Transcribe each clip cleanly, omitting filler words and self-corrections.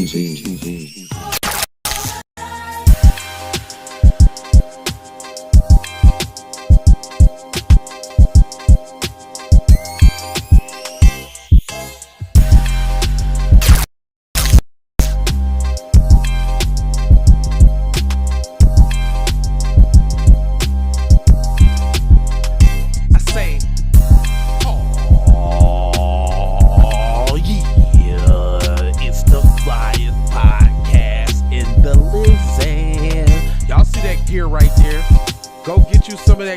WALLPAPER.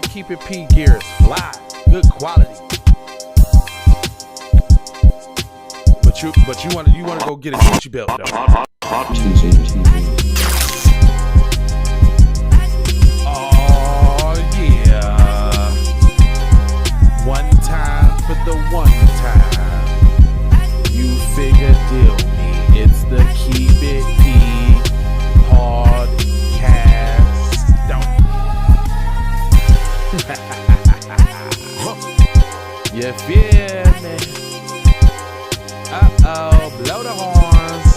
Keep it P gear is fly, good quality. But you want to go get a Gucci belt though. Oh yeah, one time for the one time. You figure deal me. It's the Keep It P podcast. Don't. You feel me? Uh-oh, blow the horns.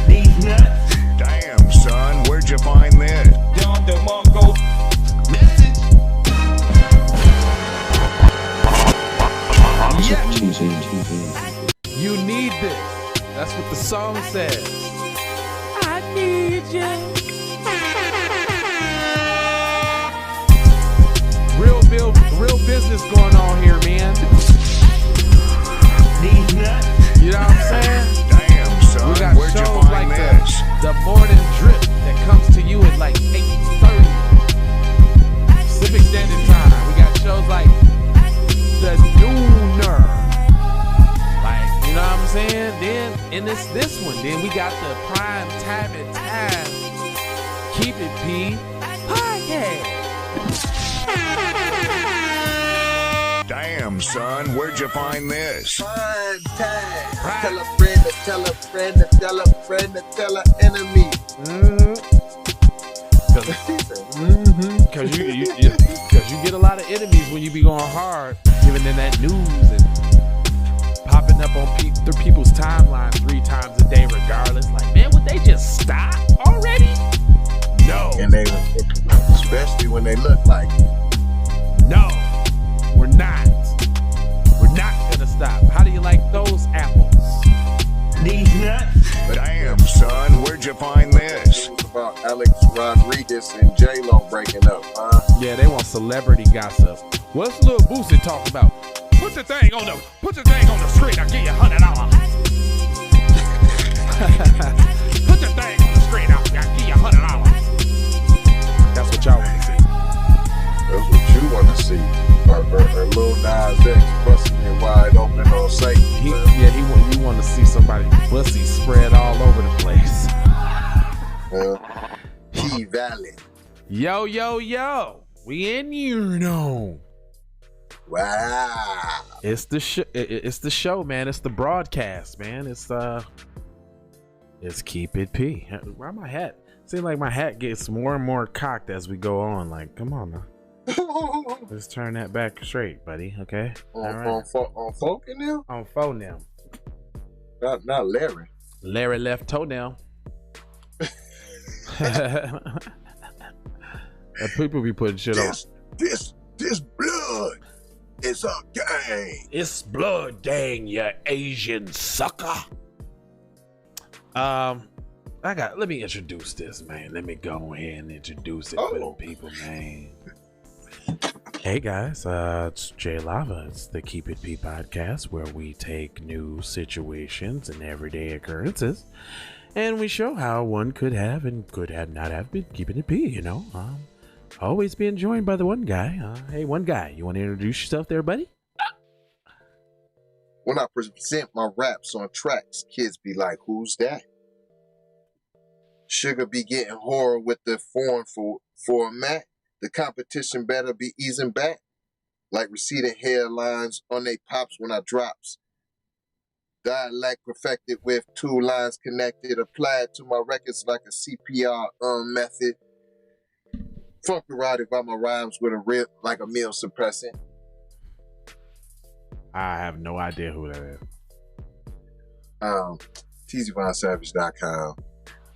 These nuts. Damn, son, where'd you find this? Down the Mongo. Message. Yeah. You need this. That's what the song says. I need you. Real business going on here, man. These nuts. You know what I'm saying? Damn, son, we got where'd you shows find like this? the morning drip that comes to you at like 8:30 Pacific Standard Time. We got shows like the Nooner. Like, you know what I'm saying? Then in this one, then we got the prime time and time Keep It P podcast. Damn, son, where'd you find this? Fine time. Right. Tell a friend to tell a friend to tell a friend to tell an enemy. Cause you get a lot of enemies when you be going hard, giving them that news and popping up on people's timeline 3 times a day, regardless. Like, man, would they just stop already? No. And they, especially when they look like it. No, we're not. We're not gonna stop. How do you like those apples? These nuts. Damn, son, where'd you find this? It's about Alex Rodriguez and J-Lo breaking up, huh? Yeah, they want celebrity gossip. What's Lil Boosie talking about? Put the thing on the screen, I'll give you $100. Put the thing on the screen, I'll give you $100. That's what y'all want to see. That's what you want to see. Or Lil Nas X busting it wide open on Satan. You want to see somebody pussy spread all over the place. He valid. Yo. We in here, no. Wow. It's the show, man. It's the broadcast, man. It's Keep It P. Why my hat? Seems like my hat gets more and more cocked as we go on. Like, come on now. Let's turn that back straight, buddy. Okay. On folk now? On phone now. Not Larry. Larry left toenail. People be putting shit on. This blood is a gang. It's blood gang, you Asian sucker. Let me introduce this, man. Let me go ahead and introduce it for the people, man. Hey guys, it's Jay Lava. It's the Keep It P podcast, where we take news, situations, and everyday occurrences, and we show how one could have and could have not have been keeping it P, you know. Always being joined by the one guy. Hey, one guy, you want to introduce yourself there, buddy? When I present my raps on tracks, kids be like, who's that? Sugar be getting horror with the foreign format. The competition better be easing back. Like receding hairlines on they pops when I drops. Dialect perfected with 2 lines connected. Applied to my records like a CPR method. Funk erotic by my rhymes with a rip like a meal suppressant. I have no idea who that is. TZVonSavage.com.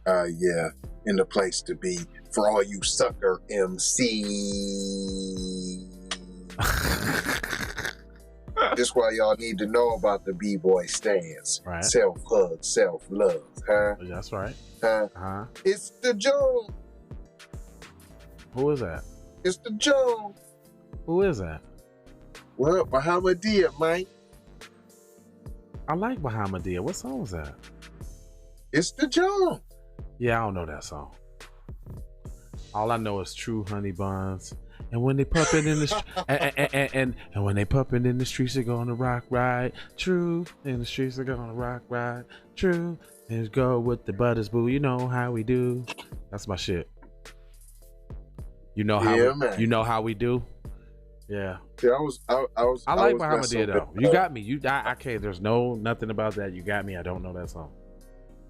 Yeah, in the place to be for all you sucker MC. This why y'all need to know about the B-boy stance. Right. Self-hug, self-love, huh? That's right. Huh? It's the Joe. Who is that? It's the Joe. Who is that? Well, Bahamadia, Mike. I like Bahamadia. What song was that? It's the Joe. Yeah, I don't know that song. All I know is True Honey Buns. And when they pumping in the and when they pumping in the streets, they're gonna rock right. True, in the streets, they're gonna rock right. True, and go with the butters, boo. You know how we do. That's my shit. You know how you know how we do. Yeah. Yeah, I like Bahamadia though. You got me. I can't. There's nothing about that. You got me. I don't know that song.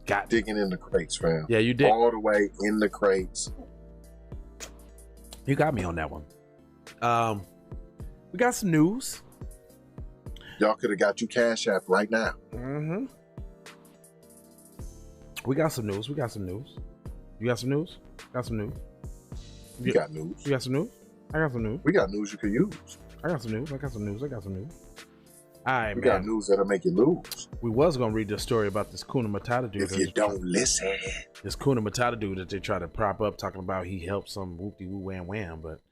Got digging in the crates, fam. Yeah, you did all the way in the crates. You got me on that one. We got some news. Y'all could have got you Cash App right now. Mm-hmm. We got some news. You got some news? Got some news? You got news? You got some news? I got some news. We got news you can use. I got some news. All right, we got news that'll make you lose. We was gonna read this story about this Kuna Matata dude. If you don't listen. This Kuna Matata dude that they try to prop up talking about he helped some whoop-de-woo wham wham, but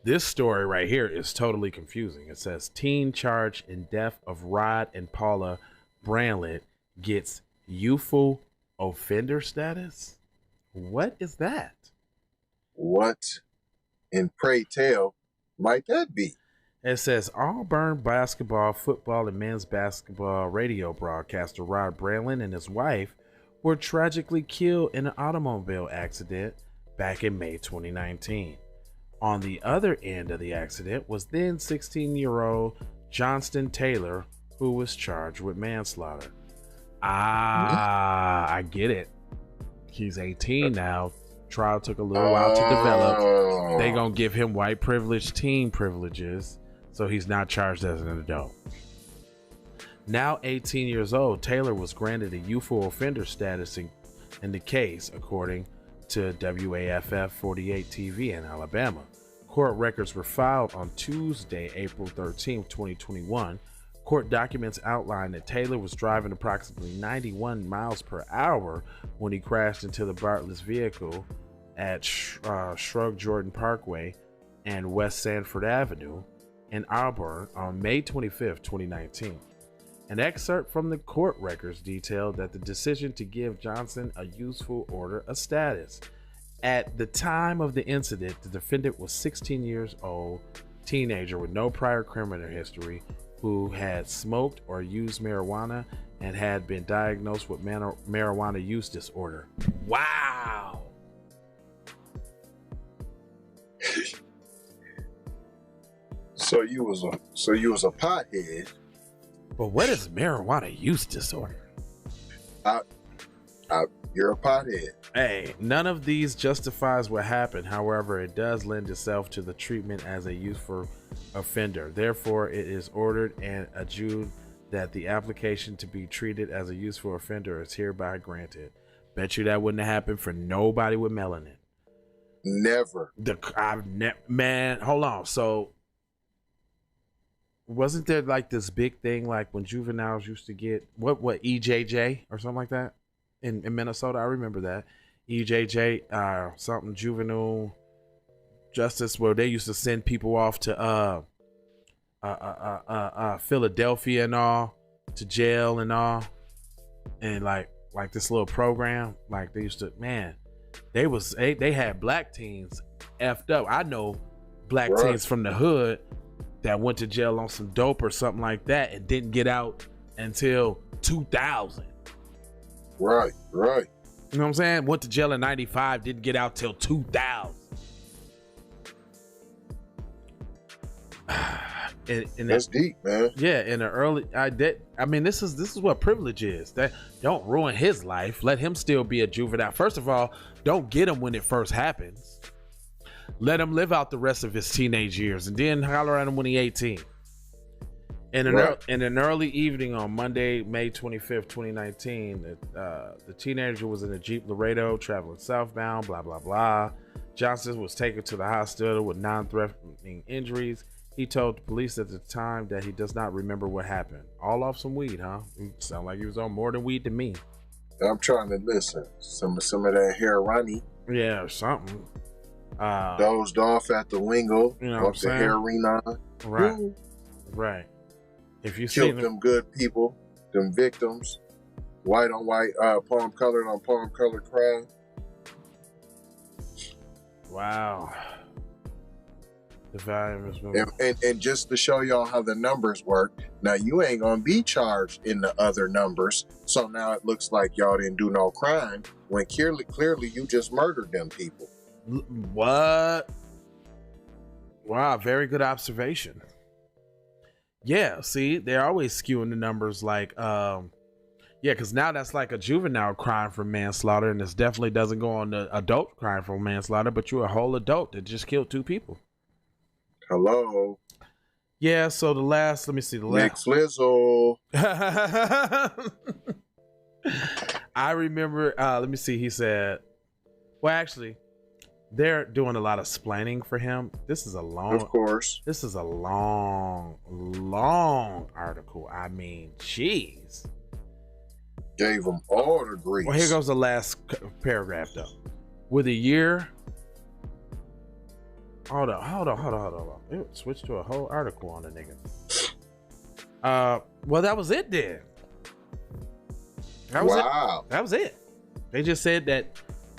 this story right here is totally confusing. It says teen charged in death of Rod and Paula Branlett gets youthful offender status. What is that? What in pray tell might that be? It says Auburn basketball, football, and men's basketball radio broadcaster Rod Branlett and his wife were tragically killed in an automobile accident back in May 2019. On the other end of the accident was then 16-year-old Johnston Taylor, who was charged with manslaughter. I get it. He's 18 now. Trial took a little while to develop. They gonna give him white privilege teen privileges, so he's not charged as an adult. Now 18 years old, Taylor was granted a youthful offender status in the case, according to WAFF 48 TV in Alabama. Court records were filed on Tuesday, April 13, 2021. Court documents outline that Taylor was driving approximately 91 miles per hour when he crashed into the Bartlett's vehicle at Shrug Jordan Parkway and West Sanford Avenue in Auburn on May 25, 2019. An excerpt from the court records detailed that the decision to give Johnson a useful order of status. At the time of the incident, the defendant was 16 years old, teenager with no prior criminal history, who had smoked or used marijuana and had been diagnosed with marijuana use disorder. Wow. So you was a pothead. But what is marijuana use disorder? You're a pothead. Hey, none of these justifies what happened. However, it does lend itself to the treatment as a youthful offender. Therefore, it is ordered and adjudged that the application to be treated as a useful offender is hereby granted. Bet you that wouldn't have happened for nobody with melanin. Never. Man, hold on. So, wasn't there like this big thing like when juveniles used to get what EJJ or something like that in Minnesota? I remember that EJJ, something juvenile justice, where they used to send people off to Philadelphia and all, to jail and all, and like this little program, like they used to, man, they had black teens effed up. I know black teens from the hood that went to jail on some dope or something like that and didn't get out until 2000. Right. You know what I'm saying? Went to jail in 95, didn't get out till 2000. And that's deep, man. Yeah, in the early, this is what privilege is. That don't ruin his life. Let him still be a juvenile. First of all, don't get him when it first happens. Let him live out the rest of his teenage years, and then holler at him when he's 18. In an early evening on Monday, May 25th, 2019, the teenager was in a Jeep Laredo traveling southbound, blah, blah, blah. Johnson was taken to the hospital with non-threatening injuries. He told the police at the time that he does not remember what happened. All off some weed, huh? Sound like he was on more than weed to me. I'm trying to listen. Some of that heroin. Yeah, or something. Dozed off at the wingle. You know off the heroin. Right. Ooh. Right. If you killed them good people, them victims, white on white, palm colored on palm colored crime. Wow. The volume is and just to show y'all how the numbers work, now you ain't gonna be charged in the other numbers, so now it looks like y'all didn't do no crime when clearly you just murdered them people. What? Wow, very good observation. Yeah, see, they're always skewing the numbers like yeah, because now that's like a juvenile crime for manslaughter, and this definitely doesn't go on the adult crime for manslaughter, but you're a whole adult that just killed 2 people. Hello. Yeah, so the last, let me see, the last. Flizzle. I remember, let me see, he said, well, actually, they're doing a lot of splaining for him. This is a long, of course. This is a long article. I mean, jeez. Gave them all the grease. Well, here goes the last paragraph, though. With a year. Hold on. It switched to a whole article on the nigga. Well, that was it then. That was it. They just said that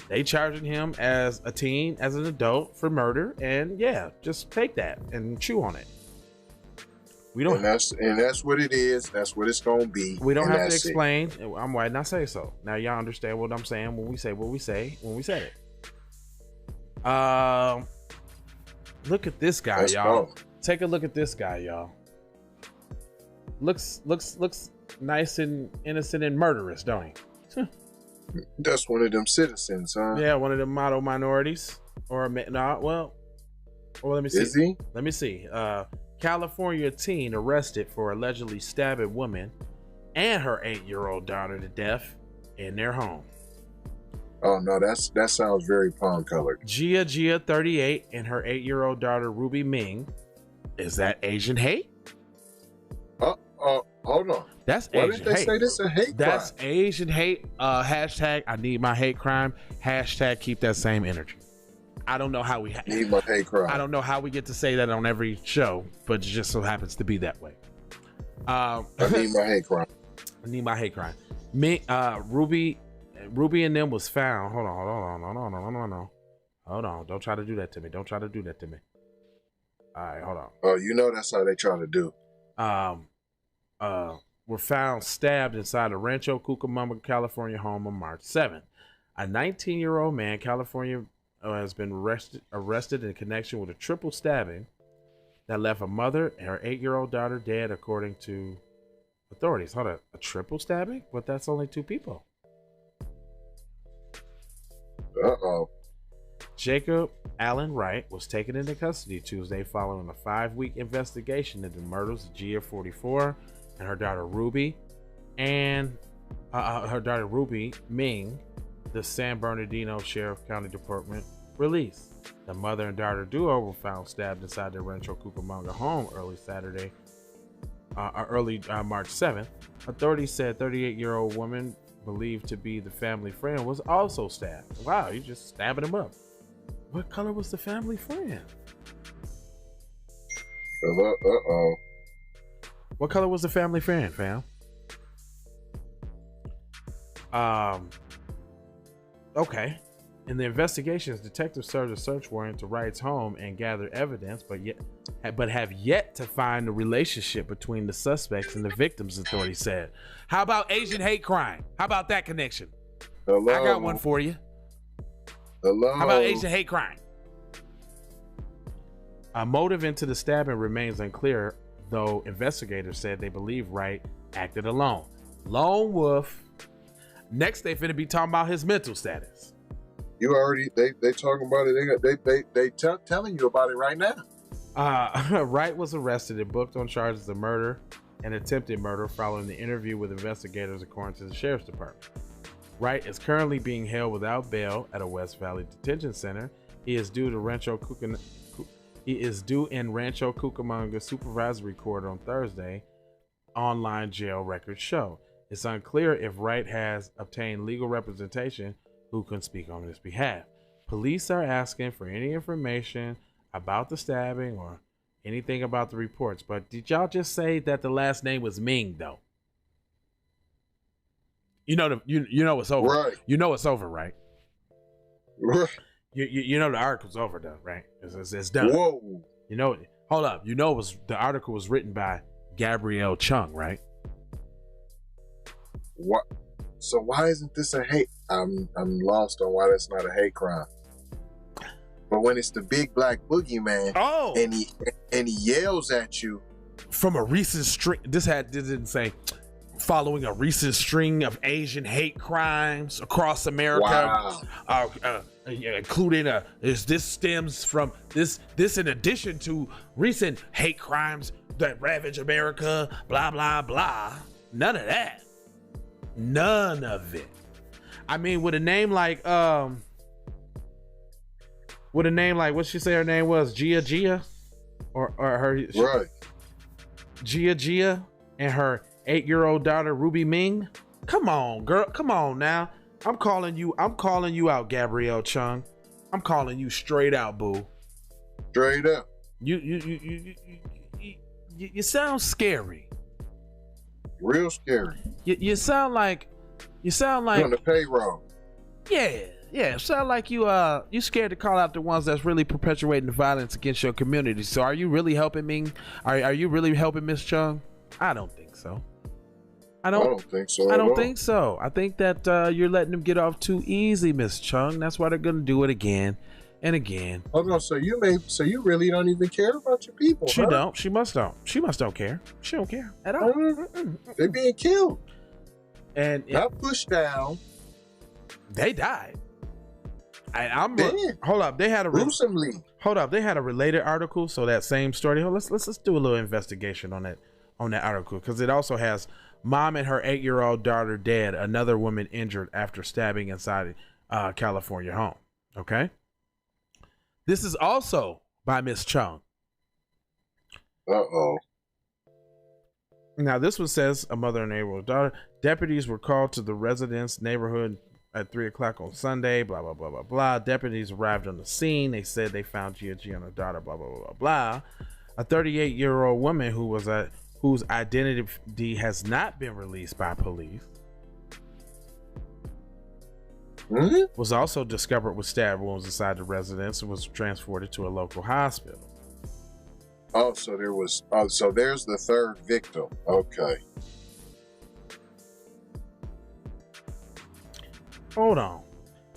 they charging him as a teen, as an adult for murder, and yeah, just take that and chew on it. We don't. And that's what it is. That's what it's gonna be. We don't have to explain. I'm why not say so. Now y'all understand what I'm saying when we say what we say when we said it. Look at this guy, y'all. Cool. Take a look at this guy, y'all. Looks nice and innocent and murderous, don't he? That's one of them citizens, huh? Yeah, one of them model minorities. Or let me see. Is he? Let me see. California teen arrested for allegedly stabbing woman and her 8-year-old daughter to death in their home. Oh no, that sounds very palm colored. Gia 38 and her 8-year-old daughter Ruby Ming. Is that Asian hate? Hold on. That's Why Asian hate. Why did they say this a hate That's crime? Asian hate. Hashtag I need my hate crime. Hashtag keep that same energy. I don't know how we need my hate crime. I don't know how we get to say that on every show, but it just so happens to be that way. I need my hate crime. I need my hate crime. Ruby and them was found. Hold on. Don't try to do that to me. All right, hold on. Oh, you know that's how they try to do. Were found stabbed inside a Rancho Cucamonga, California home on March 7th. A 19-year-old man, California, has been arrested in connection with a triple stabbing that left a mother and her 8-year-old daughter dead, according to authorities. Hold on, a triple stabbing? But that's only 2 people. Uh-oh. Jacob Allen Wright was taken into custody Tuesday following a 5-week investigation into the murders of Gia 44 and her daughter Ruby Ming, the San Bernardino Sheriff County Department released. The mother and daughter duo were found stabbed inside their Rancho Cucamonga home early March 7th. Authorities said 38-year-old woman believed to be the family friend was also stabbed. Wow, you just stabbing him up. What color was the family friend? Uh-oh. What color was the family friend, fam? Okay. In the investigations, detectives served a search warrant to Wright's home and gathered evidence, but have yet to find the relationship between the suspects and the victims, authorities said. How about Asian hate crime? How about that connection? Hello? I got one for you. Hello? How about Asian hate crime? A motive into the stabbing remains unclear, though investigators said they believe Wright acted alone. Lone wolf. Next, they finna be talking about his mental status. You already, they talking about it. They telling you about it right now. Wright was arrested and booked on charges of murder and attempted murder following the interview with investigators, according to the sheriff's department. Wright is currently being held without bail at a West Valley detention center. He is due in Rancho Cucamonga Supervisory Court on Thursday, online jail records show. It's unclear if Wright has obtained legal representation who can speak on his behalf. Police are asking for any information about the stabbing or anything about the reports. But did y'all just say that the last name was Ming, though? You know it's over. Right. You know it's over, right? Right. You know the article's over, though, right? It's done. Whoa. You know, hold up. You know the article was written by Gabrielle Chung, right? What? So why isn't this a hate? I'm lost on why that's not a hate crime. But when it's the big black boogeyman, and he yells at you from a recent string. This didn't say following a recent string of Asian hate crimes across America. Wow. Including this stems from this in addition to recent hate crimes that ravage America. Blah blah blah. None of that. None of it. I mean, with a name like what she say her name was, Gia, or her right, Gia, and her 8-year-old daughter Ruby Ming. Come on, girl. Come on now. I'm calling you out, Gabrielle Chung. I'm calling you straight out, boo. Straight up. You sound scary. Real scary. You sound like you're on the payroll. Yeah. Sound like you scared to call out the ones that's really perpetuating the violence against your community. So are you really helping Ming? Are you really helping Miss Chung? I don't think so. I don't think so. I don't think so. I think that you're letting them get off too easy, Miss Chung. That's why they're gonna do it again and again. Oh no, so you really don't even care about your people. She don't. She must don't care. She don't care at all. They're being killed. And not pushed down. They died. Hold up. They had a gruesomely. Hold up. They had a related article. So that same story. Let's do a little investigation on that article, because it also has mom and her 8-year-old daughter dead, another woman injured after stabbing inside California home. Okay. This is also by Miss Chung. Uh-oh. Now this one says a mother and 8-year-old daughter. Deputies were called to the residence neighborhood at 3:00 on Sunday. Blah blah blah blah blah. Deputies arrived on the scene. They said they found Gia and her daughter. Blah blah blah blah blah. A 38-year-old woman whose identity has not been released by police was also discovered with stab wounds inside the residence and was transported to a local hospital. Oh, so there's the third victim. Okay. Hold on.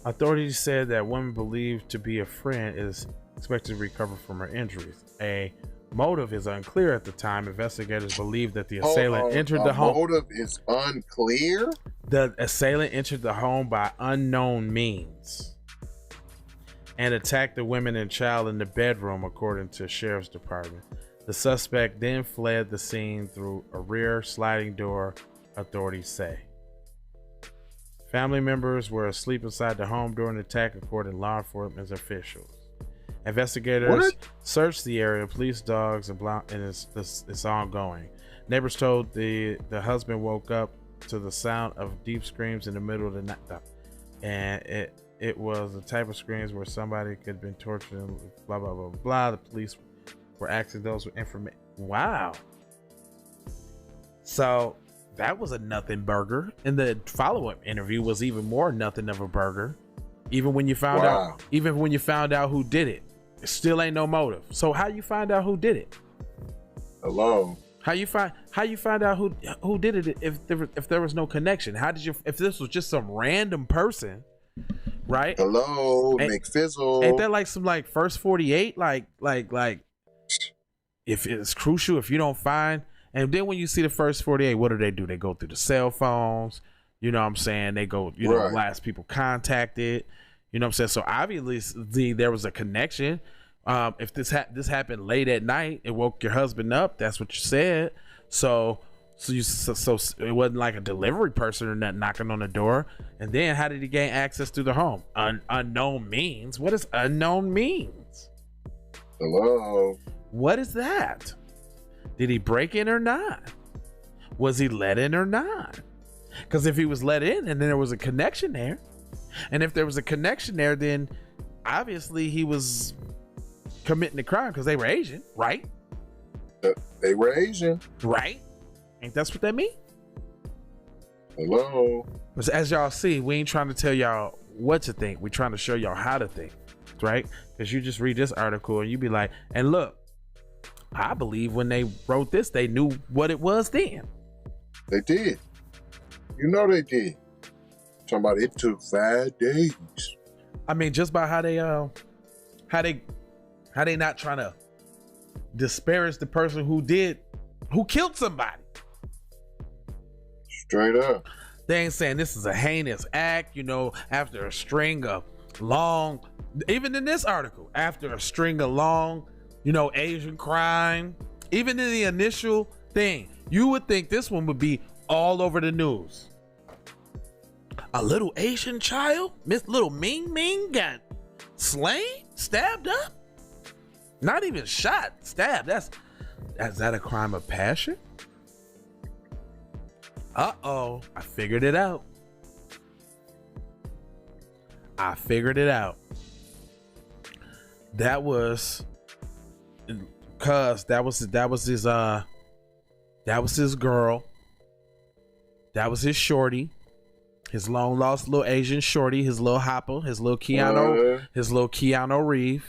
Authorities said that woman believed to be a friend is expected to recover from her injuries. A motive is unclear at the time. Investigators believe that the assailant entered the home. Motive is unclear? The assailant entered the home by unknown means and attacked the women and child in the bedroom, according to Sheriff's Department. The suspect then fled the scene through a rear sliding door, authorities say. Family members were asleep inside the home during the attack, according to law enforcement officials. Investigators searched the area, police dogs, and it's ongoing. Neighbors told the husband woke up to the sound of deep screams in the middle of the night, and it was the type of screams where somebody could have been tortured. Blah blah blah blah. The police were asking those with information. Wow. So that was a nothing burger, and the follow-up interview was even more nothing of a burger. Even when you found out who did it, it still ain't no motive. So how you find out who did it? Hello. How you find out who did it if there was no connection? If this was just some random person, right? Hello, McFizzle. Ain't that like some first 48? Like if it's crucial if you don't find. And then when you see the first 48, what do? They go through the cell phones. You know what I'm saying? They go, last people contacted. You know what I'm saying? So obviously there was a connection. If this happened late at night, it woke your husband up. That's what you said. So So it wasn't like a delivery person or nothing knocking on the door. And then how did he gain access to the home? Unknown means. What does unknown means? Hello. What is that? Did he break in or not? Was he let in or not? Because if he was let in and then there was a connection there, and if there was a connection there, then obviously he was committing the crime because they were Asian, right? They were Asian, right? Ain't that's what that mean? Hello. As y'all see, we ain't trying to tell y'all what to think. We're trying to show y'all how to think, right? Because you just read this article and you be like, and look, I believe when they wrote this, they knew what it was then. They did. You know they did. Talking about it took 5 days. I mean, just by how they not trying to disparage the person who killed somebody. Straight up. They ain't saying this is a heinous act, after a string of long, even in this article, after a string of long, Asian crime, even in the initial thing, you would think this one would be all over the news. A little Asian child, Miss Little Ming Ming got slain, stabbed up, not even shot, stabbed. Is that a crime of passion? Uh-oh, I figured it out. That was his girl. That was his shorty. His long lost little Asian shorty, his little hopper, his little Keanu Reeves.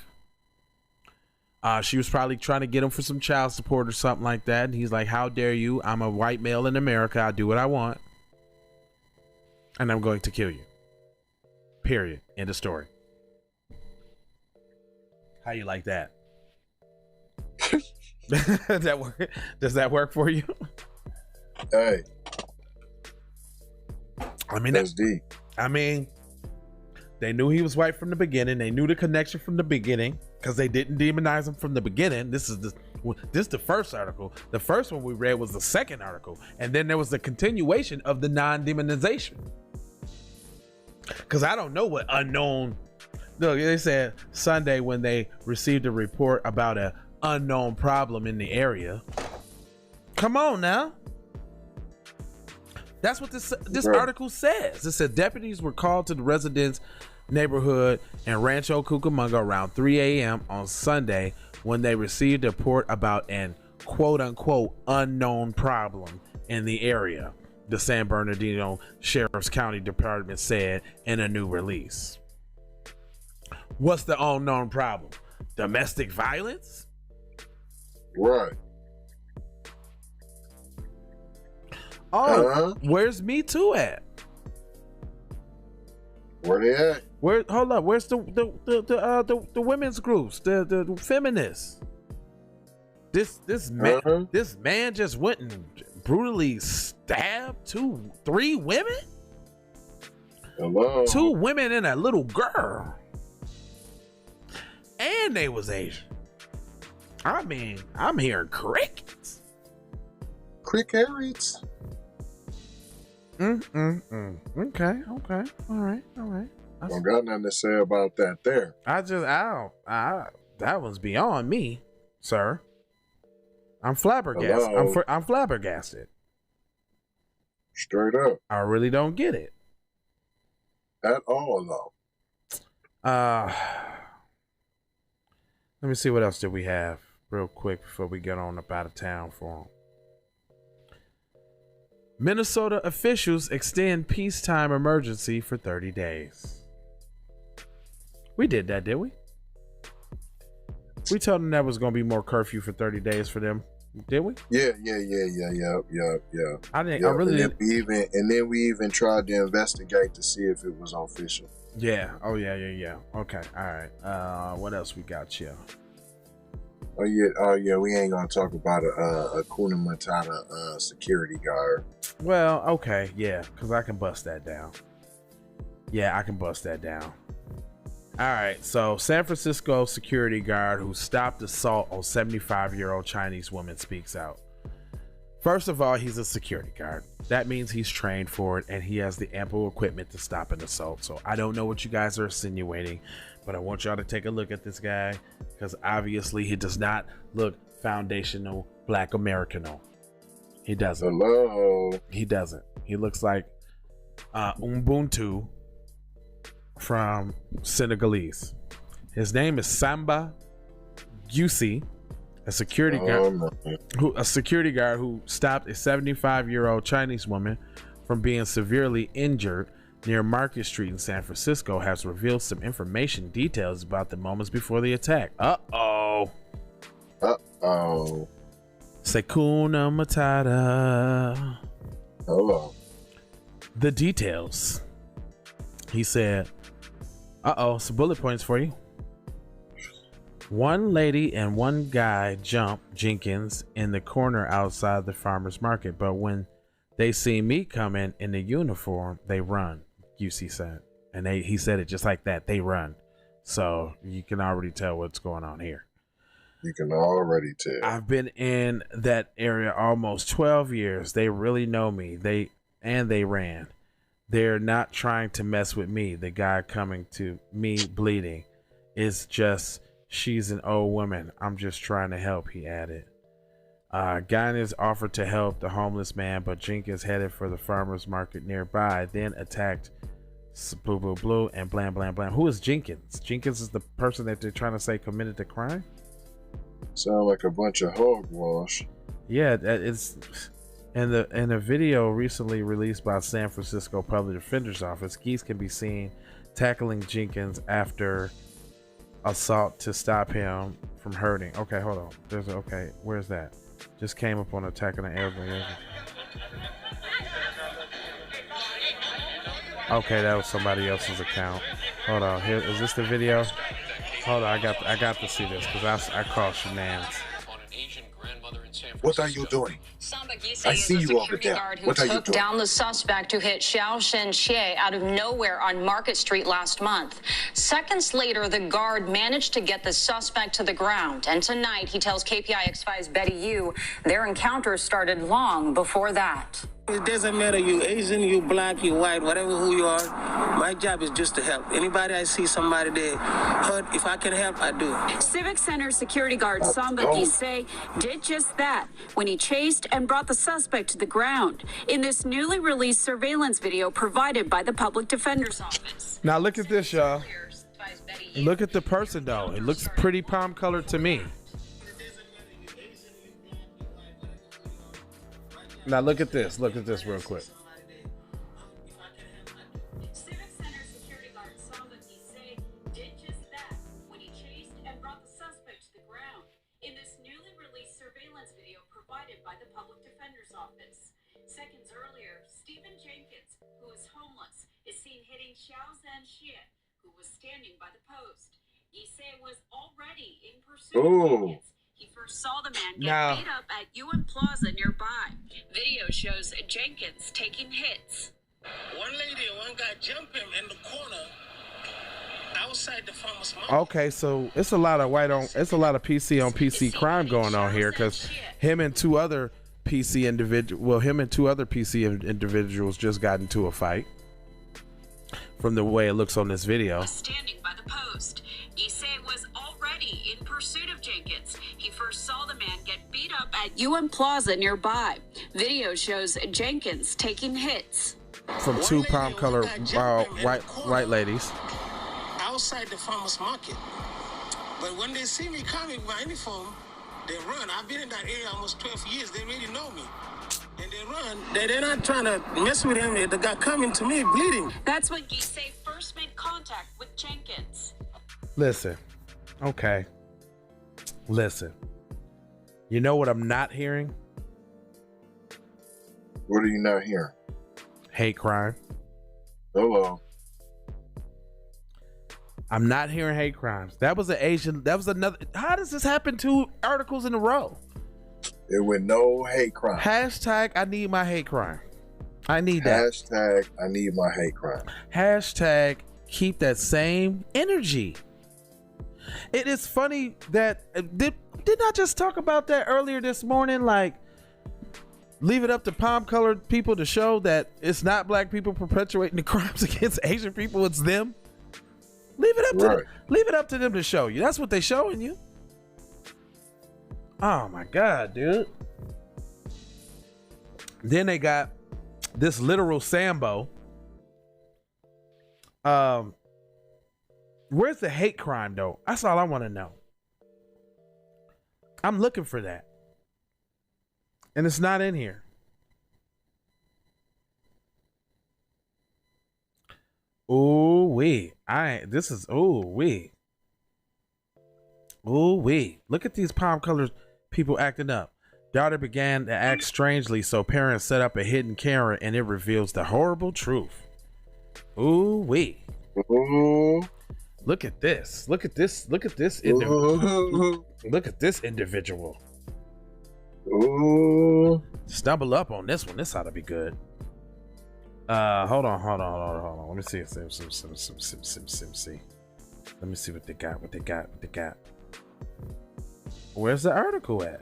She was probably trying to get him for some child support or something like that. And he's like, how dare you? I'm a white male in America. I do what I want. And I'm going to kill you. Period. End of story. How you like that? Does that work for you? Hey. I mean, that's deep. I mean, they knew he was white from the beginning. They knew the connection from the beginning because they didn't demonize him from the beginning. This is the first article. The first one we read was the second article. And then there was the continuation of the non-demonization. Because I don't know what unknown. Look, they said Sunday when they received a report about an unknown problem in the area. Come on now. That's what this article says. It said deputies were called to the residents' neighborhood in Rancho Cucamonga around 3 a.m. on Sunday when they received a report about an quote-unquote unknown problem in the area, the San Bernardino Sheriff's County Department said in a new release. What's the unknown problem? Domestic violence? Right. Oh, where's Me Too at? Where they at? Hold up. Where's the women's groups, the feminists? This man just went and brutally stabbed 3 women. Hello. 2 women and a little girl, and they was Asian. I mean, I'm hearing crickets. Crickets. Okay. All right. I don't got nothing to say about that there. That was beyond me, sir. I'm flabbergasted. I'm flabbergasted. Straight up. I really don't get it. At all, though. Let me see what else did we have real quick before we get on up out of town for them. Minnesota officials extend peacetime emergency for 30 days. We did that, did we? We told them that was going to be more curfew for 30 days for them, did we? Yeah. I really didn't. And then we even tried to investigate to see if it was official. Yeah. Oh yeah. Okay. All right. What else we got here? Oh yeah. We ain't gonna talk about a Kuna Matata security guard. Well, okay, yeah, because I can bust that down. Yeah, I can bust that down. All right, so San Francisco security guard who stopped assault on 75-year-old Chinese woman speaks out. First of all, he's a security guard. That means he's trained for it and he has the ample equipment to stop an assault. So I don't know what you guys are insinuating, but I want y'all to take a look at this guy because obviously he does not look foundational Black Americano. He doesn't. Hello. He doesn't. He looks like Ubuntu from Senegalese. His name is Samba Gusi, a security guard who stopped a 75-year-old Chinese woman from being severely injured near Market Street in San Francisco, has revealed some details about the moments before the attack. Uh-oh. Sekuna Matata. Hello. The details. He said, some bullet points for you. One lady and one guy jumped Jenkins in the corner outside the farmer's market, but when they see me coming in the uniform, they run, UC said. And he said it just like that, they run. So you can already tell what's going on here. You can already tell. I've been in that area almost 12 years. They really know me. They ran. They're not trying to mess with me. The guy coming to me bleeding is just... She's an old woman. I'm just trying to help, he added. Guinness offered to help the homeless man, but Jenkins headed for the farmer's market nearby, then attacked Blue, Blue, Blue, and Blam, Blam, Blam. Who is Jenkins? Jenkins is the person that they're trying to say committed the crime? Sound like a bunch of hogwash. Yeah, it's in the video recently released by San Francisco Public Defender's Office. Geese can be seen tackling Jenkins after assault to stop him from hurting. Okay, hold on. Where's that? Just came up on attacking an elderly. Okay, that was somebody else's account. Hold on. Here, is this the video? Hold on, I got to see this because I call shenanigans. What are you doing? I see you over there. What are you doing? Down the suspect who hit Xiao Shenxie out of nowhere on Market Street last month. Seconds later, the guard managed to get the suspect to the ground. And tonight, he tells KPIX5's Betty Yu, their encounter started long before that. It doesn't matter you Asian, you black, you white, whatever who you are. My job is just to help. Anybody I see somebody there hurt, if I can help, I do. Civic Center security guard Samba Gise did just that when he chased and brought the suspect to the ground in this newly released surveillance video provided by the Public Defender's Office. Now look at this, y'all. Look at the person though. It looks pretty palm colored to me. Now look at this. Look at this real quick. Civic Center security guard Samba Gise did just that when he chased and brought the suspect to the ground in this newly released surveillance video provided by the Public Defender's Office. Seconds earlier, Stephen Jenkins, who is homeless, is seen hitting Xiao Zhanxie, who was standing by the post. Gise was already in pursuit of Jenkins. He first saw the man get beat up at UN Plaza nearby. Video shows Jenkins taking hits. One lady and one guy jump him in the corner outside the farmer's market. Okay, so it's a lot of PC on PC crime going on here because him and two other PC individuals just got into a fight. From the way it looks on this video. Standing by the post, Gise was already in pursuit of Jenkins. He first saw the man get beat up at UN Plaza nearby. Video shows Jenkins taking hits. From two palm colored white ladies. Outside the farmer's market. But when they see me coming with my uniform, they run. I've been in that area almost 12 years. They really know me. And they run. They're not trying to mess with him. The guy coming to me bleeding. That's when Gise first made contact with Jenkins. Listen. Okay. Listen. You know what I'm not hearing? What are you not hearing? Hate crime. Hello. I'm not hearing hate crimes. That was another. How does this happen 2 articles in a row? There were no hate crime. Hashtag I need my hate crime. I need that. Hashtag I need my hate crime. Hashtag keep that same energy. It is funny that didn't I just talk about that earlier this morning? Like Leave it up to palm-colored people to show that it's not black people perpetuating the crimes against Asian people. It's them. Leave it up to them. Leave it up to them to show you. That's what they showing you. Oh my God, dude. Then they got this literal Sambo. Where's the hate crime though? That's all I want to know. I'm looking for that. And it's not in here. Ooh wee. Ooh wee. Ooh wee. Look at these palm colored people acting up. Daughter began to act strangely, so parents set up a hidden camera and it reveals the horrible truth. Ooh wee. Ooh. Look at this. Look at this. Look at this individual. Look at this individual. Ooh. Stumble up on this one. This ought to be good. Hold on. Let me see. Let me see what they got. Where's the article at?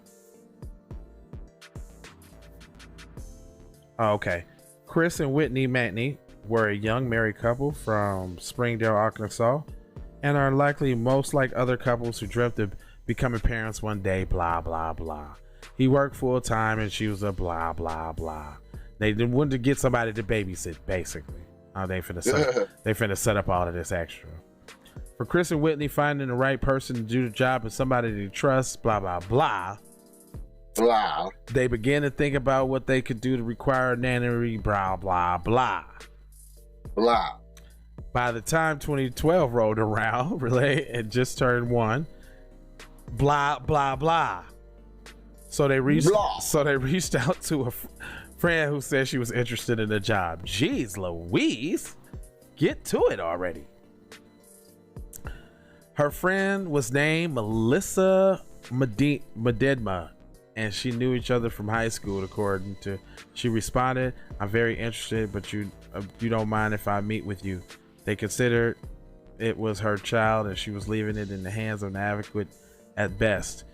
Oh, okay. Chris and Whitney Matney were a young married couple from Springdale, Arkansas, and are likely most like other couples who dreamt of becoming parents one day, blah, blah, blah. He worked full time and she was a blah, blah, blah. They wanted to get somebody to babysit, basically. They finna set up all of this extra. For Chris and Whitney, finding the right person to do the job and somebody to trust, blah, blah, blah. Blah. They began to think about what they could do to require a nanny, blah, blah, blah. Blah. By the time 2012 rolled around, Relay had just turned 1. Blah, blah, blah. So they reached out to a friend who said she was interested in the job. Jeez Louise, get to it already. Her friend was named Melissa Mededma, and she knew each other from high school. According to, she responded, "I'm very interested, but you don't mind if I meet with you." They considered it was her child, and she was leaving it in the hands of an advocate at best.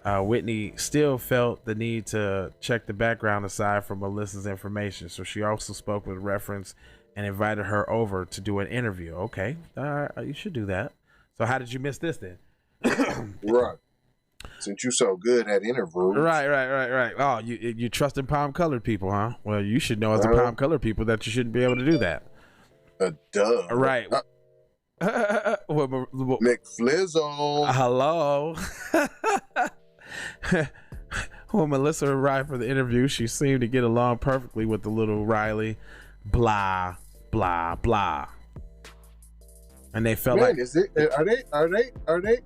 Whitney still felt the need to check the background aside from Melissa's information, so she also spoke with reference and invited her over to do an interview. Okay, you should do that. So how did you miss this then? Right. Since you so good at interviews. Right. Oh, you trust in palm colored people, huh? Well, you should know as a palm colored people that you shouldn't be able to do that. Duh. Right. McFlizzle. Hello. When Melissa arrived for the interview, she seemed to get along perfectly with the little Riley. Blah, blah, blah. And they felt like, is it? Are they?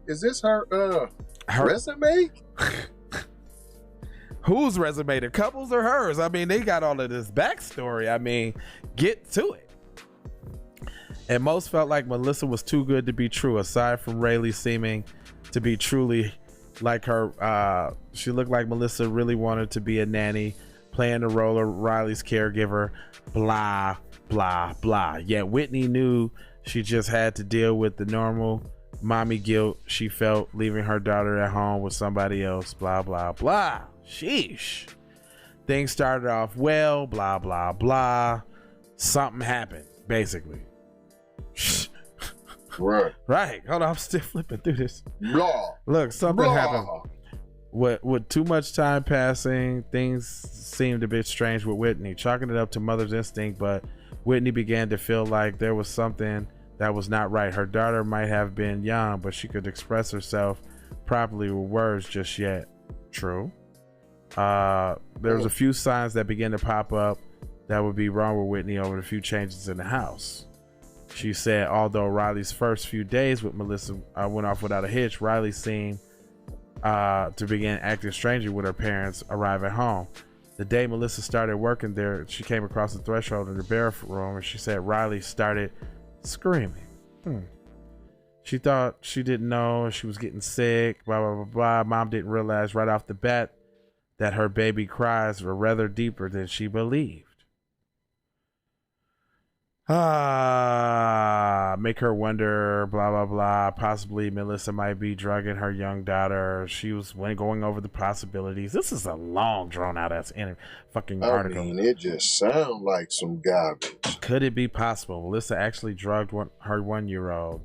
Is this her resume? Whose resume? The couple's or hers? I mean, they got all of this backstory. I mean, get to it. And most felt like Melissa was too good to be true. Aside from Rayleigh seeming to be truly like her, she looked like Melissa really wanted to be a nanny, playing the role of Riley's caregiver. Blah, blah, blah. Yet Whitney knew she just had to deal with the normal mommy guilt she felt leaving her daughter at home with somebody else. Blah, blah, blah. Sheesh. Things started off well. Blah, blah, blah. Something happened, basically. Right. Hold on, I'm still flipping through this. Blah. Look, something happened. With too much time passing, things seemed a bit strange with Whitney, chalking it up to mother's instinct, but Whitney began to feel like there was something that was not right. Her daughter might have been young, but she could express herself properly with words just yet. True. There was a few signs that began to pop up that would be wrong with Whitney over the few changes in the house. She said, although Riley's first few days with Melissa went off without a hitch, Riley seemed to begin acting strangely with her parents arrive at home. The day Melissa started working there, she came across the threshold in the bathroom and she said Riley started screaming. She thought she didn't know she was getting sick, blah, blah, blah, blah. Mom didn't realize right off the bat that her baby cries were rather deeper than she believed. make her wonder, blah blah blah. Possibly Melissa might be drugging her young daughter. She was going over the possibilities. This is a long, drawn out ass fucking article. I mean, it just sounds like some garbage. Could it be possible Melissa actually drugged her 1-year-old?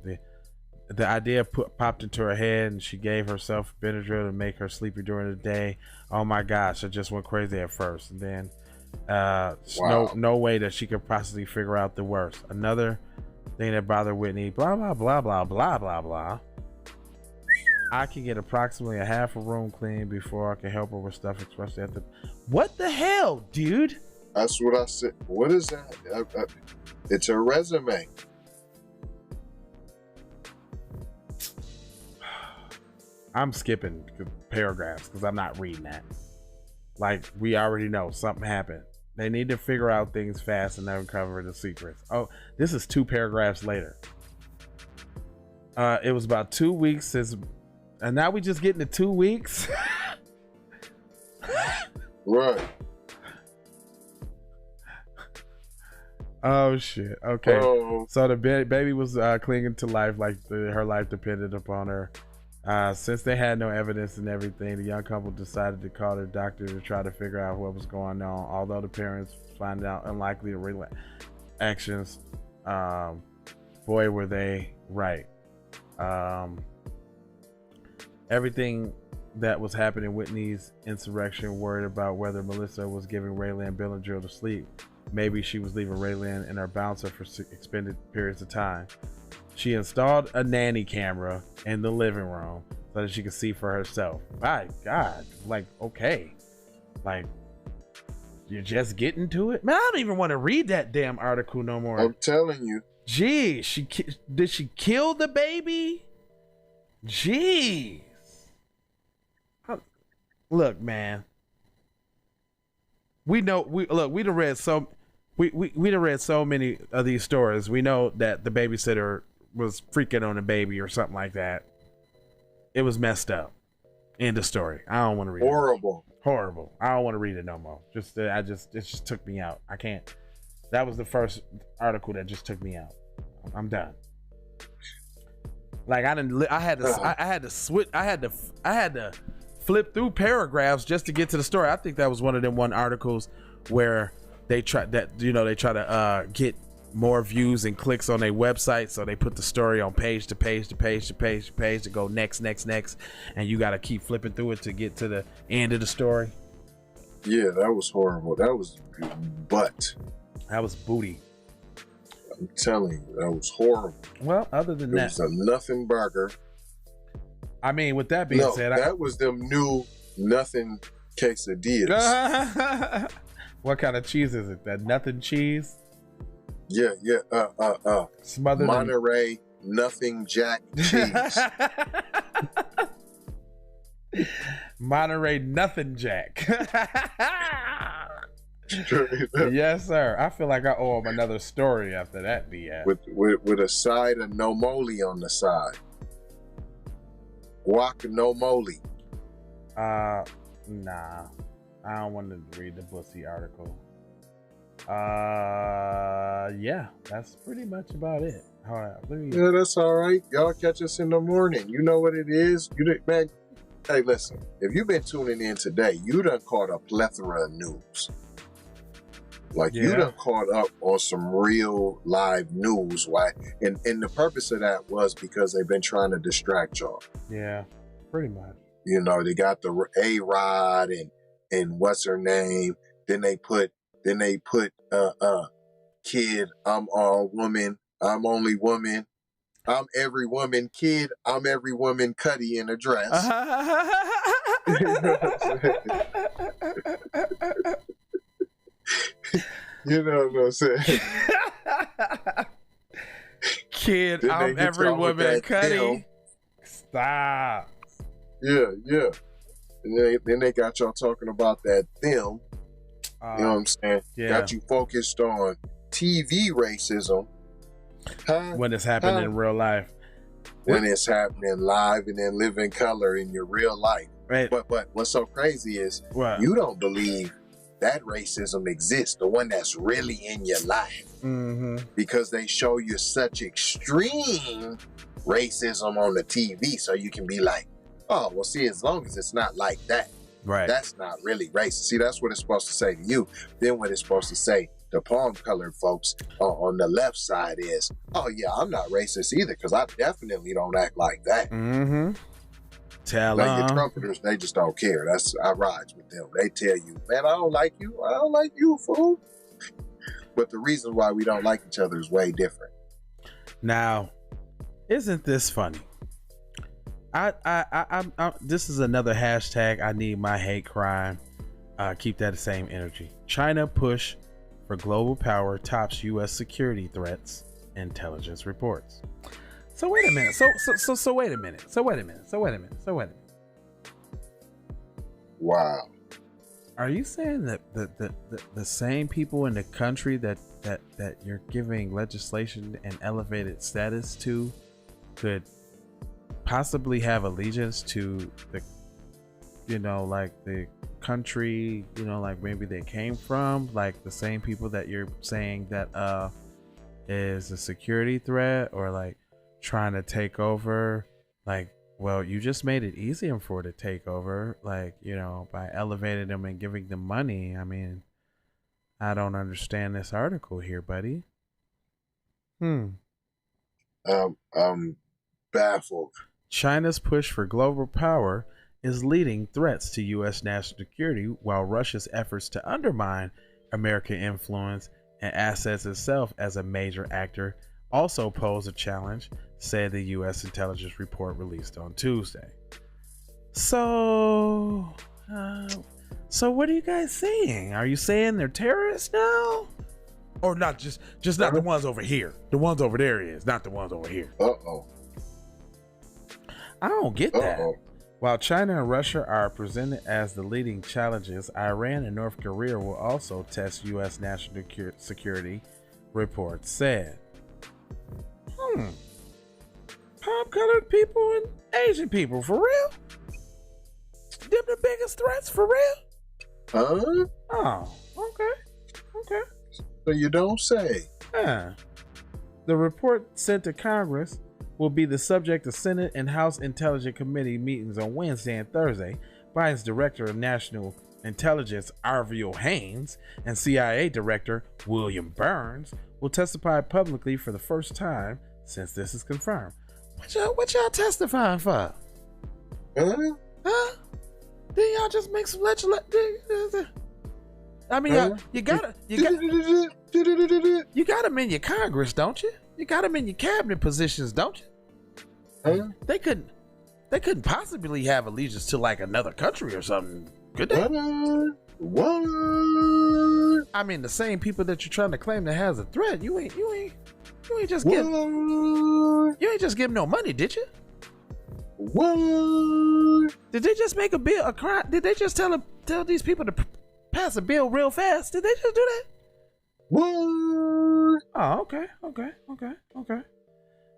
The idea popped into her head, and she gave herself Benadryl to make her sleepy during the day. Oh my gosh, I just went crazy at first, and then wow. no way that she could possibly figure out the worst. Another thing that bothered Whitney, blah blah blah blah blah blah blah. I can get approximately a half a room clean before I can help her with stuff, especially at the. What the hell, dude? That's what I said. What is that? It's a resume. I'm skipping paragraphs because I'm not reading that. Like, we already know something happened. They need to figure out things fast and uncover the secrets. Oh, this is 2 paragraphs later. It was about 2 weeks since, and now we just getting to 2 weeks. Right. Oh shit. Okay. So the baby was clinging to life like her life depended upon her. Since they had no evidence and everything, the young couple decided to call their doctor to try to figure out what was going on. Although the parents find out unlikely actions, boy, were they right. Everything that was happening, Whitney's insurrection, worried about whether Melissa was giving Raylan Benadryl to sleep. Maybe she was leaving Raylan in her bouncer for extended periods of time. She installed a nanny camera in the living room so that she could see for herself. My God, like, okay, like, you're just getting to it, man. I don't even want to read that damn article no more. I'm telling you. Gee, did she kill the baby? Jeez. Look, man. We know. We done read so. We done read so many of these stories. We know that the babysitter was freaking on a baby or something like that. It was messed up. End of story. I don't want to read Horrible. it. Horrible. I don't want to read it no more. It just took me out. I can't. That was the first article that just took me out. I'm done. Like, I had to flip through paragraphs just to get to the story. I think that was one of them articles where they try to get more views and clicks on their website, so they put the story on page to page to page to page to page to go next, and you got to keep flipping through it to get to the end of the story. Yeah, that was horrible. That was butt. That was booty. I'm telling you, that was horrible. Well, other than that, it was a nothing burger. I mean, with that being said, that was them new nothing quesadillas. What kind of cheese is it? That nothing cheese? Yeah. Smothered Monterey nothing jack cheese. Monterey nothing jack. Yes, sir. I feel like I owe him another story after that BS. With a side of no moly on the side. Guacamole. Nah. I don't want to read the Bussy article. Yeah, that's pretty much about it. All right, yeah, that's all right. Y'all catch us in the morning. You know what it is. Man, hey, listen. If you've been tuning in today, you done caught a plethora of news. Like, you done caught up on some real live news. Why? And the purpose of that was because they've been trying to distract y'all. Yeah, pretty much. You know, they got the A-Rod and what's her name. Then they put Kid, I'm all woman, I'm only woman, I'm every woman, Kid, I'm every woman, Cuddy in a dress. You know what I'm saying? Kid, I'm every woman, Cuddy. Stop. Yeah. And then they got y'all talking about that them. You know what I'm saying? Yeah. Got you focused on TV racism. When it's happening in real life. When it's happening live and in living color in your real life. Right. But what's so crazy is what? You don't believe that racism exists, the one that's really in your life. Because they show you such extreme racism on the TV, so you can be like, oh, well, see, as long as it's not like that, Right. that's not really racist. See, that's what it's supposed to say to you. Then what it's supposed to say to palm-colored folks on the left side is, oh, yeah, I'm not racist either, because I definitely don't act like that. Tell Like your trumpeters, they just don't care. I rides with them. They tell you, man, I don't like you. I don't like you, fool. But the reason why we don't like each other is way different. Now, isn't this funny? This is another hashtag. I need my hate crime. Keep that same energy. China push for global power tops U.S. security threats. Intelligence reports. So wait a minute. So wait a minute. Wow. Are you saying that the same people in the country that you're giving legislation and elevated status to could possibly have allegiance to the, like the country, like maybe they came from, like the same people that you're saying that is a security threat or like trying to take over? Like, well, you just made it easier for it to take over, like, by elevating them and giving them money. I mean, I don't understand this article here, buddy. Baffled. China's push for global power is leading threats to U.S. national security, while Russia's efforts to undermine American influence and assets itself as a major actor also pose a challenge, said the U.S. intelligence report released on Tuesday. So what are you guys saying? Are you saying they're terrorists now? Or not just not the ones over here. The ones over there is, not the ones over here. I don't get that. While China and Russia are presented as the leading challenges, Iran and North Korea will also test U.S. national security, reports said. Palm-colored people and Asian people, for real? Them the biggest threats, for real? Oh, okay. So you don't say. The report sent to Congress will be the subject of Senate and House Intelligence Committee meetings on Wednesday and Thursday. Biden's Director of National Intelligence, Arvil Haines, and CIA Director William Burns will testify publicly for the first time since this is confirmed. What y'all testifying for? Didn't y'all just make some legislation? I mean, you got them in your Congress, don't you? You got them in your cabinet positions, don't you? They couldn't possibly have allegiance to like another country or something, could they? What? I mean, the same people that you're trying to claim that has a threat, you ain't just give them no money, did you? What? Did they just make a bill, a crime? Did they just tell these people to pass a bill real fast? Did they just do that? What? Oh, okay.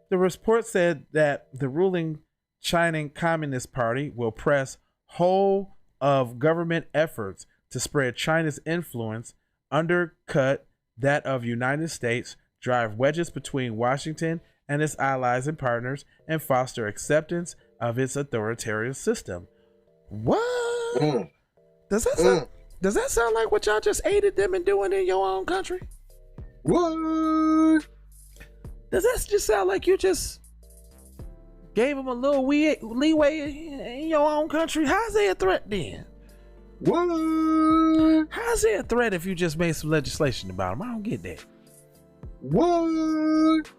The report said that the ruling China Communist Party will press whole of government efforts to spread China's influence, undercut that of United States, drive wedges between Washington and its allies and partners, and foster acceptance of its authoritarian system. What? Does that sound like what y'all just aided them in doing in your own country? What? Does that just sound like you just gave them a little leeway in your own country? How's it a threat then? What? How's it a threat if you just made some legislation about them? I don't get that. What?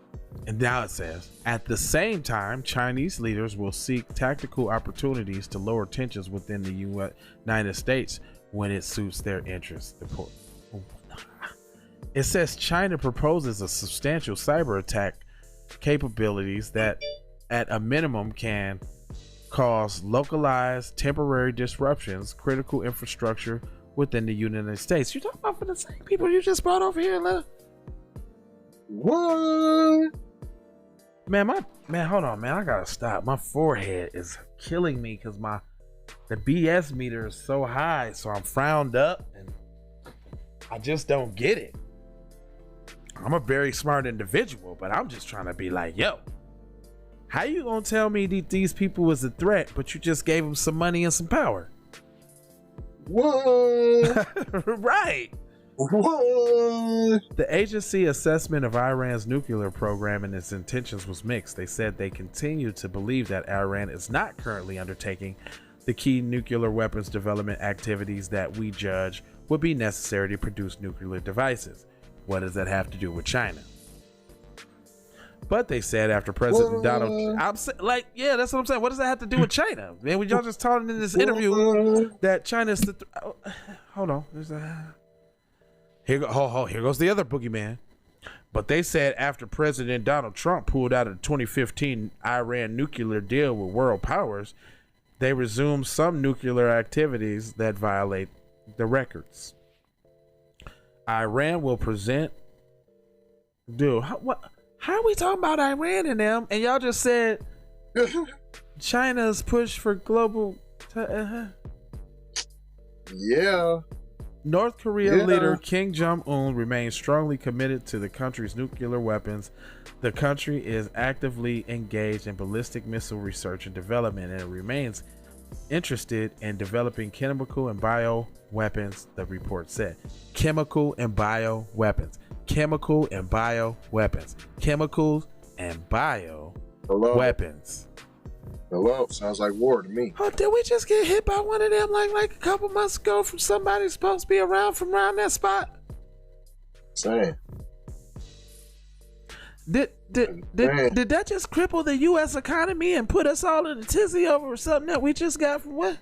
And now it says, at the same time, Chinese leaders will seek tactical opportunities to lower tensions within the United States when it suits their interests. It says China proposes a substantial cyber attack capabilities that at a minimum can cause localized temporary disruptions, critical infrastructure within the United States. You're talking about for the same people you just brought over here, Lil? What? Man, hold on, man. I gotta stop. My forehead is killing me because the BS meter is so high, so I'm frowned up and I just don't get it. I'm a very smart individual, but I'm just trying to be like, yo, how you gonna tell me these people was a threat, but you just gave them some money and some power? What? Right. What? The agency assessment of Iran's nuclear program and its intentions was mixed. They said they continue to believe that Iran is not currently undertaking the key nuclear weapons development activities that we judge would be necessary to produce nuclear devices. What does that have to do with China? But they said after President Donald, yeah, that's what I'm saying. What does that have to do with China? Man, we y'all just talking in this interview that China's the hold on. Here goes the other boogeyman. But they said after President Donald Trump pulled out of the 2015 Iran nuclear deal with world powers, they resumed some nuclear activities that violate the records. Iran will present. Dude, how are we talking about Iran and them? And y'all just said China's push for global. Yeah. North Korea leader Kim Jong-un remains strongly committed to the country's nuclear weapons. The country is actively engaged in ballistic missile research and development, and it remains interested in developing chemical and bio weapons, the report said. Chemical and bio weapons. Chemical and bio weapons. Chemicals and bio weapons. Hello, sounds like war to me. Oh, did we just get hit by one of them like a couple months ago from somebody supposed to be around from around that spot? Same. Did that just cripple the U.S. economy and put us all in a tizzy over something that we just got from what?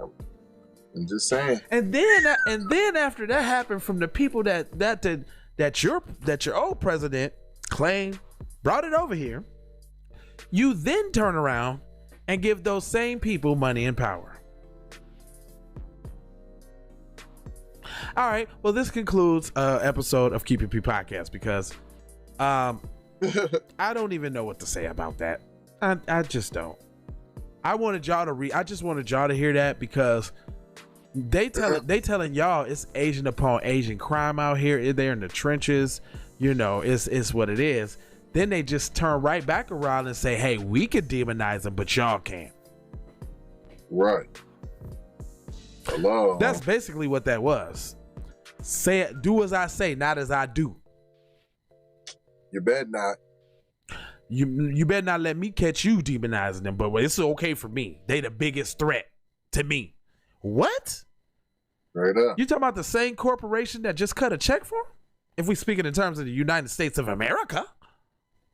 I'm just saying. And then after that happened, from the people that your old president claimed brought it over here, you then turn around and give those same people money and power. All right. Well, this concludes episode of Keep It P Podcast because I don't even know what to say about that. I just don't. I just wanted y'all to hear that because they telling y'all it's Asian upon Asian crime out here. They're in the trenches. You know, it's what it is. Then they just turn right back around and say, hey, we could demonize them, but y'all can't. Right. Hello. That's basically what that was. Say it, do as I say, not as I do. You better not. You better not let me catch you demonizing them, but it's okay for me. They the biggest threat to me. What? Right up. You talking about the same corporation that just cut a check for them? If we speak in terms of the United States of America.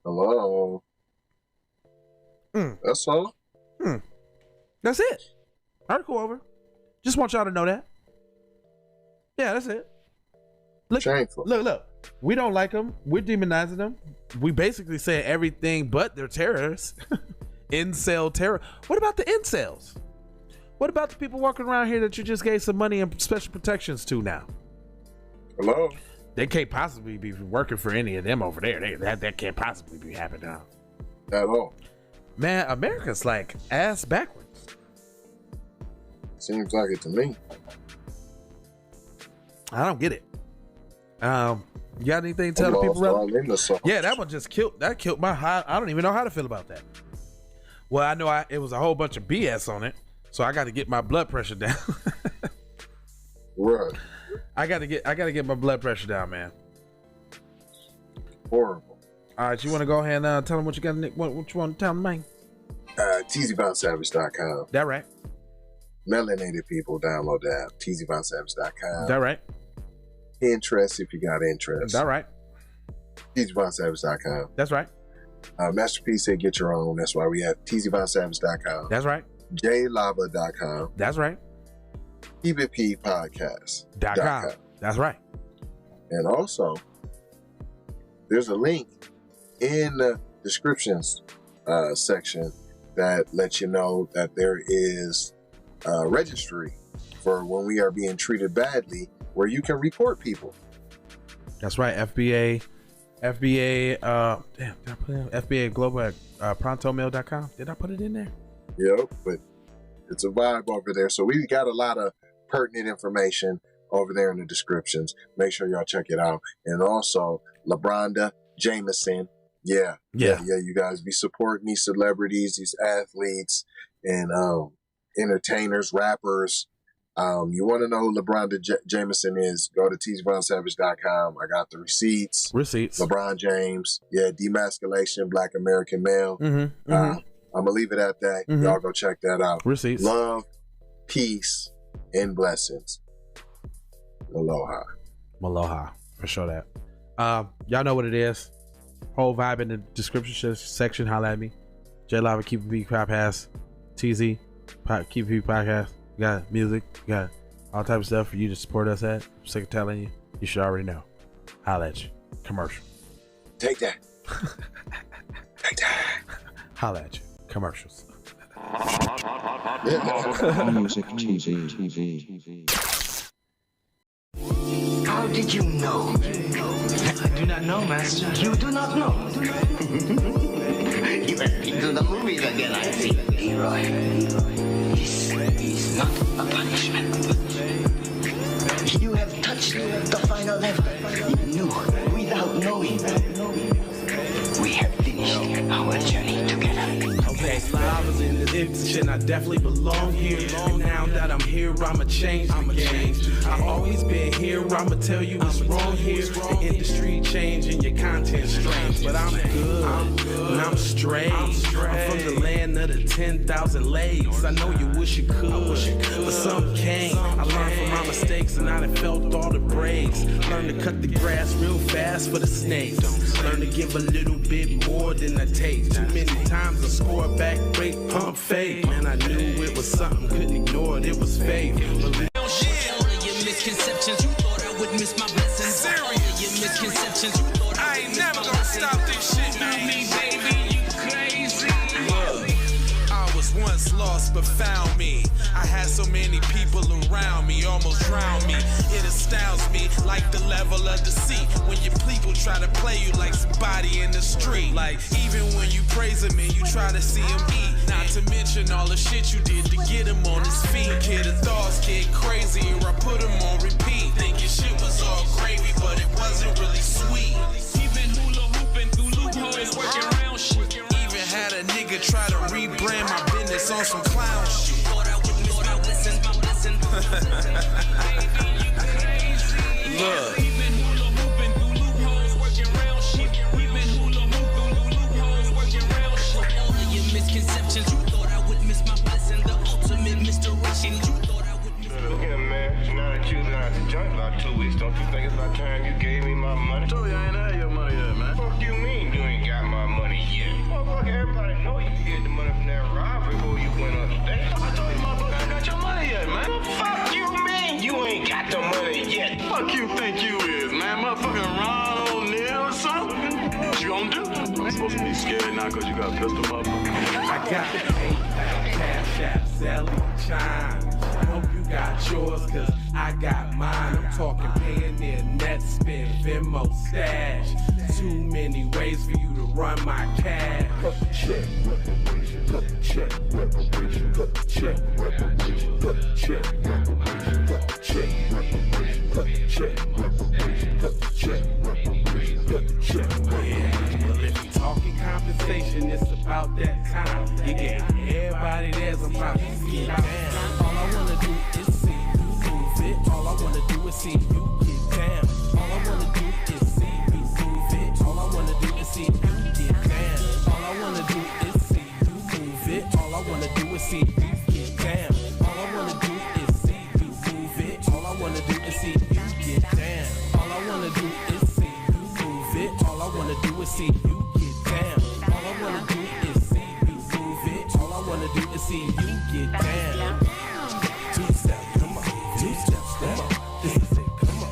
Hello. That's all. That's it. Article over. Just want y'all to know that. Yeah, that's it. Shameful. Look. We don't like them. We're demonizing them. We basically say everything but they're terrorists. Incel terror. What about the incels? What about the people walking around here that you just gave some money and special protections to now? Hello. They can't possibly be working for any of them over there. That can't possibly be happening now. At all. Man, America's like ass backwards. Seems like it to me. I don't get it. You got anything to tell the people, brother? Yeah, that one just killed my high. I don't even know how to feel about that. Well, I know it was a whole bunch of BS on it, so I got to get my blood pressure down. Right. I gotta get my blood pressure down, man. Horrible. All right, you want to go ahead and tell them what you got? What you want to tell them, man? TZVonSavage.com. That right. Melanated people, download the app. TZVonSavage.com. That right. Interest if you got interest. That right. TZVonSavage.com. That's right. Masterpiece said get your own. That's why we have TZVonSavage.com. That's right. JLava.com. That's right. KeepItPodcast.com. That's right. And also, there's a link in the descriptions section that lets you know that there is a registry for when we are being treated badly, where you can report people. That's right. FBA, damn, did I put it in? FBA Global at prontomail.com. Did I put it in there? Yep, but it's a vibe over there. So we got a lot of pertinent information over there in the descriptions. Make sure y'all check it out. And also, LeBronda Jameson. Yeah. You guys be supporting these celebrities, these athletes, and entertainers, rappers. You want to know who LeBronda Jameson is? Go to teesbrownsavage.com. I got the receipts. LeBron James. Yeah, demasculation, Black American male. I'm going to leave it at that. Y'all go check that out. Receipts. Love, peace, and blessings. Aloha. Aloha. For sure that. Y'all know what it is. Whole vibe in the description section. Holla at me. J Lava, Keep It P Podcast. TZ, Keep It P Podcast. You got music. You got all type of stuff for you to support us at. I'm sick of telling you. You should already know. Holla at you. Commercial. Take that. Take that. Holla at you. Commercials. WALLMusictv. How did you know? I do not know, Master. You do not know? You have been to the movies again, I see. Leroy, this is not a punishment. You have touched the final level. You knew without knowing. We have finished our journey together. Okay, Lava's in this position, I definitely belong here. And now that I'm here, I'ma change the game. I've always been here, I'ma tell you what's wrong here. The industry changing, your content strange. But I'm good, and I'm straight. I'm from the land of the 10,000 legs. I know you wish you could, but some can't. I learned from my mistakes and I done felt all the breaks. Learn to cut the grass real fast for the snakes. Learn to give a little bit more than I take. Too many times I score back, break, pump, fake. Man, I knew it was something, couldn't ignore it, it was fake. Misconceptions, you thought I would miss my blessings. Serious. Your misconceptions, you thought I ain't never gonna stop this shit, man. Me, baby, you crazy. Look, I was once lost but found me. I had so many people around me, almost drowned me. It astounds me like the level of deceit when your people try to play you like somebody in the street. Like even when you praise him and you try to see him eat. Not to mention all the shit you did to get him on his feet. Kid, his thoughts get crazy or I put him on repeat. Thinking shit was all gravy, but it wasn't really sweet. Even hula hooping through loopholes, working around shit. Even had a nigga try to rebrand my business on some clown shit. Thought I would miss my blessings, my blessing. Baby, you crazy. Look. Even hula hooping through loopholes, working around shit. Even hula hooping through loopholes, working around shit. All of your misconceptions, you thought I would miss my blessing. The ultimate misdirection, you thought I would miss. Look here, man. Now that you've been out the joint about 2 weeks, don't you think it's about time you gave me my money? I told you I ain't had your money yet, man. Fuck you mean you ain't got my money yet? Motherfucker, everybody know you get the money from that robbery before you went up today. I told you, motherfucker, I ain't got your money yet, man. Fuck you mean you ain't got the money yet? Fuck you think you is, man? Motherfucking Ron O'Neal or something? What you gonna do? I'm supposed to be scared now because you got a pistol, motherfucker. I got the cash app, selling chime. Hope you got yours, cause I got mine. I'm talking Payoneer, net spin, Venmo, stash. Too many ways for you to run my cash. Check, reparation, check, reparation, check, reparation, check, reparation, check, reparation, check, reparation, check, reparation, check. Well, if you talking compensation, it's about that time. You get everybody there's about to see it down. All I wanna do is see you move it. All I wanna do is see you get down. All I wanna do is see you move it. All I wanna do is see you get down. All I wanna do is see you move it. All I wanna do is see you get down. All I wanna do is see you move it. All I wanna do is see you get down. All I wanna do is see you move it. All I wanna do is see you get down. All I wanna do is see you move it. All I wanna do is see you get down. Two steps, come on. Two steps, come on. This is it, come on.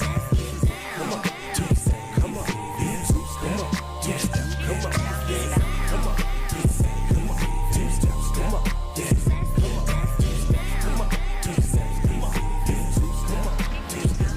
Come on. Two steps, come on. Yeah, two steps, two steps, come on. Yeah, come on. Two steps, come on. Two steps, come on. Yeah, come on. Two steps, come on. Two steps, come on. Yeah, two steps, come on. Two steps, come on.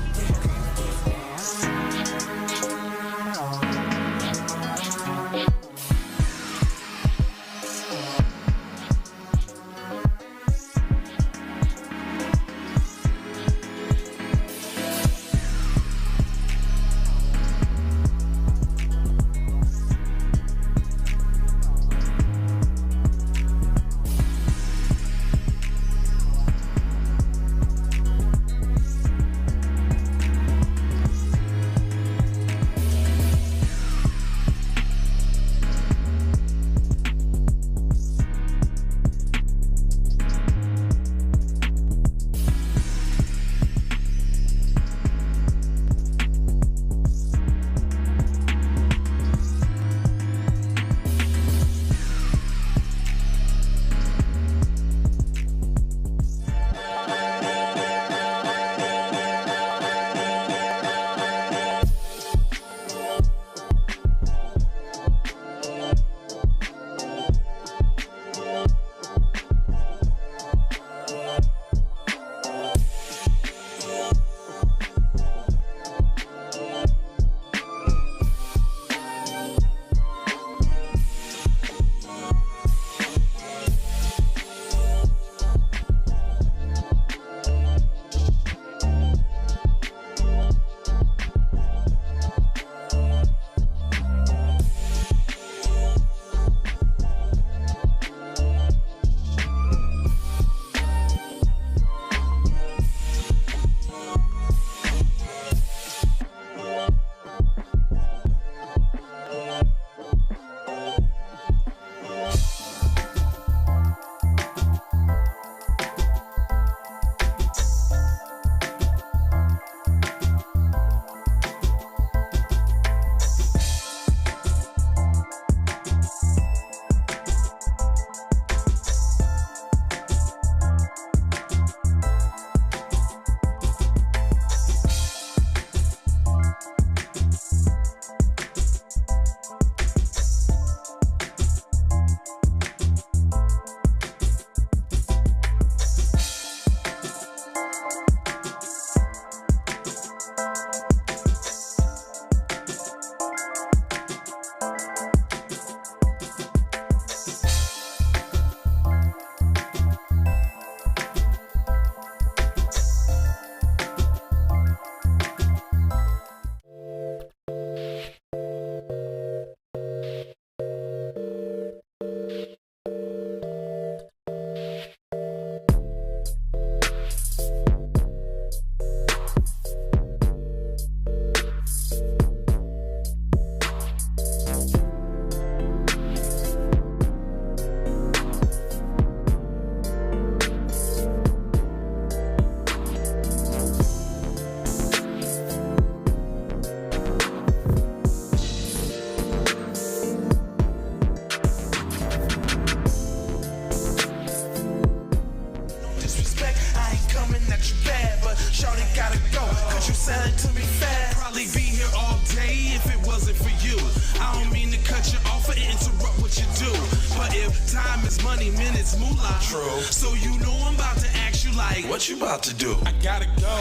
money, minutes, moolah. True. So you know I'm about to ask you like, What you about to do? I gotta go.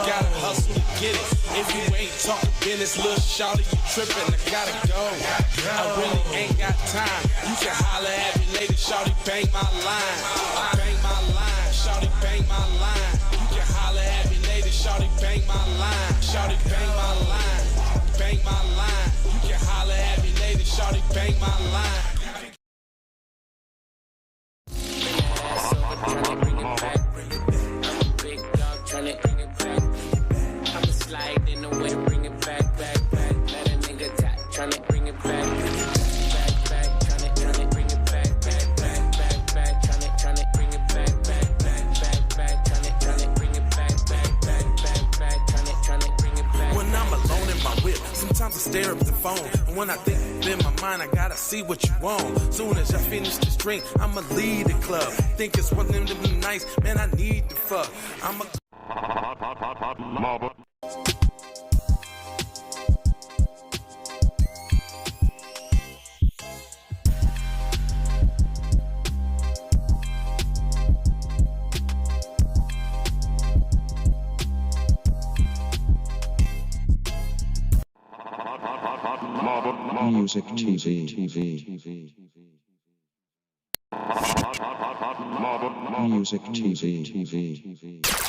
Gotta hustle to get it. If you ain't talking business, little shawty, you trippin'. I gotta go. I really ain't got time. You can holler at me later, shawty, bang my line. Bang my line, shawty, bang my line. You can holler at me later, shawty, bang my line. Shawty, bang my line. Bang my line. You can holler at me later, shawty, bang my line. Sometimes I stare at the phone, and when I think in my mind, I gotta see what you want. Soon as I finish this drink, I'ma leave the club. Think it's one of them to be nice, man, I need to fuck. I'm a Music TV. Music TV.